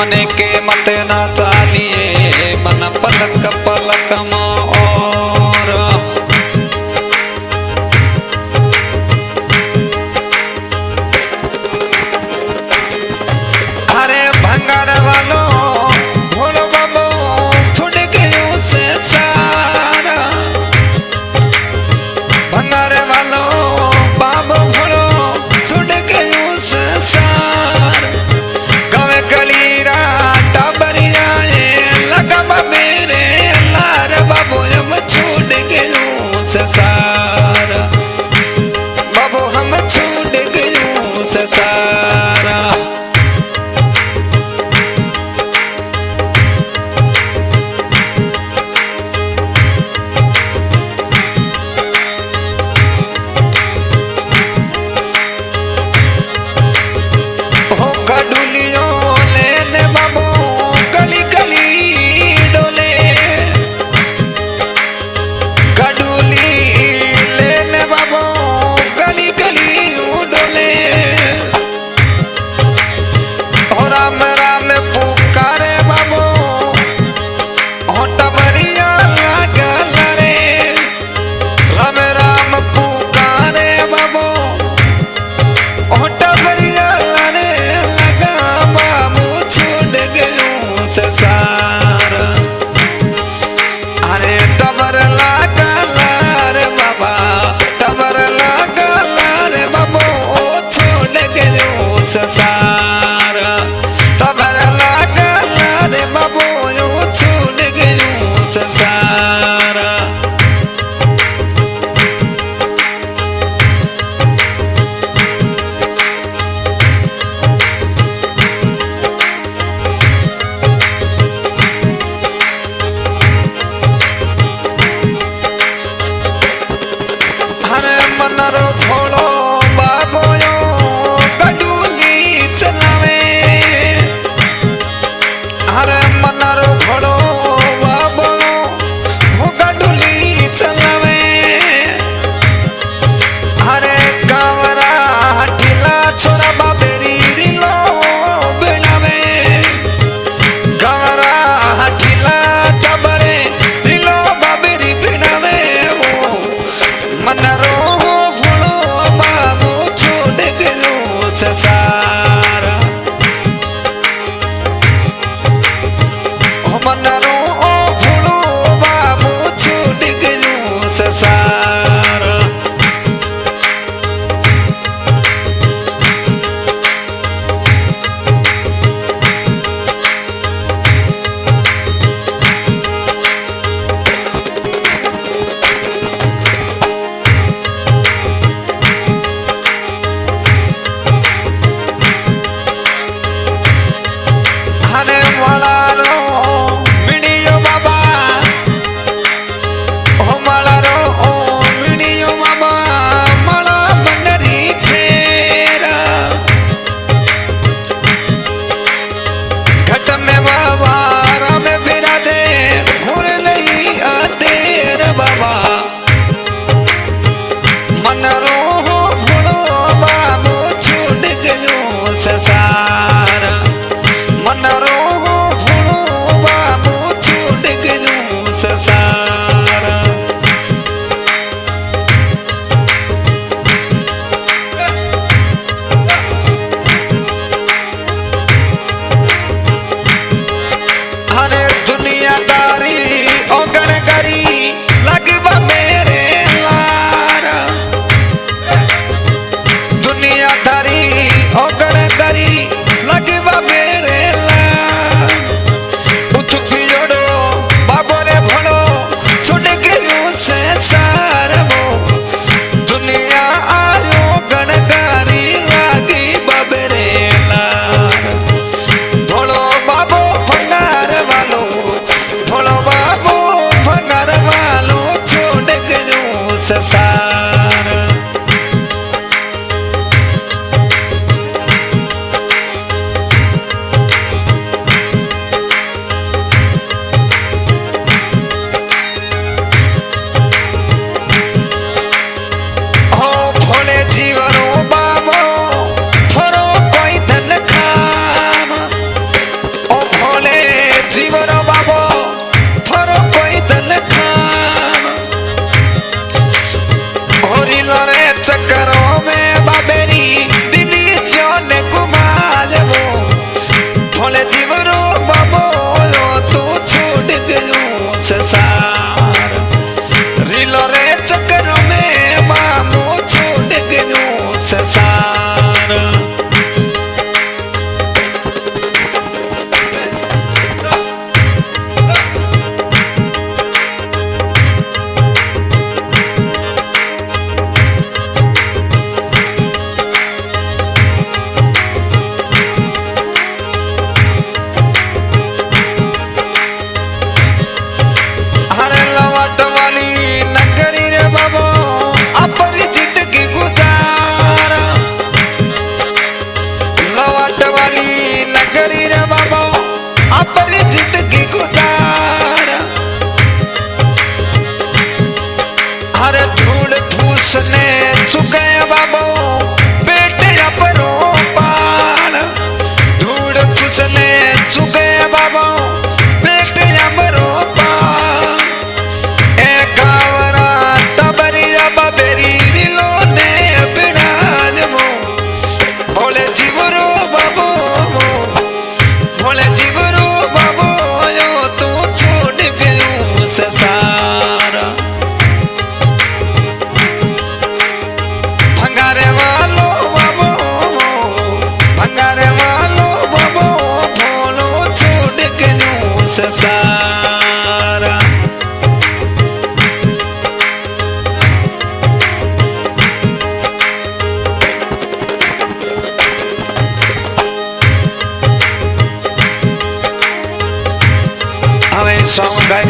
मने के मत ना चालिए मन पलक पलक और अरे भंगार वालो भोलो बाबो छुट गयो से सारा भंगार वालो बाबो भोलो छुट गयो से सारा गवे कलीरा टाबरिया लगा मेरे लार बाबू हम छूट गयो से सारा बाबू हम छूट गयो से सारा सारा तबर लगा रे बाबू छूट गयो सारा हरे मनरो भोलो बाबो हरे मनरो घोड़ो बाबो वो गडुली चलावे हरे कावरा हठीला छोरा बाबेरी रिलो बिनावे कावरा हठीला टबरे रिलो बाबेरी बिनावे वो मनरो घोड़ो बाबू छोड़ गयो सारा मनरो भोलो बाबू छूट गयो सारा हरे वाला सारा मनरो भोलो बाबू छूट गयो सारा अरे दुनियादारी ओगण करी लगवा मेरे लारा दुनियादारी ओगण करी लगवा मेरे लाल उठ पियोड़ो बाबो रे भोलो छुट गयो से सारमो दुनिया आयो गणकारी लागी बाबरे लाल भोलो बाबो भंगार वालो भोलो बाबो भंगार वालो छोड़ गयो से सारा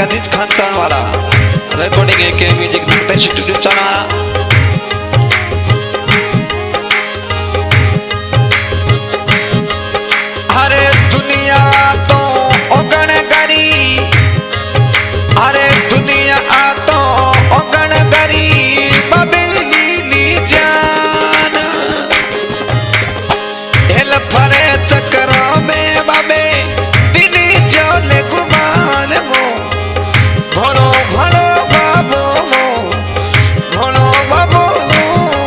Aziz Khan Chanwala, recording AK music studio चाणवाला.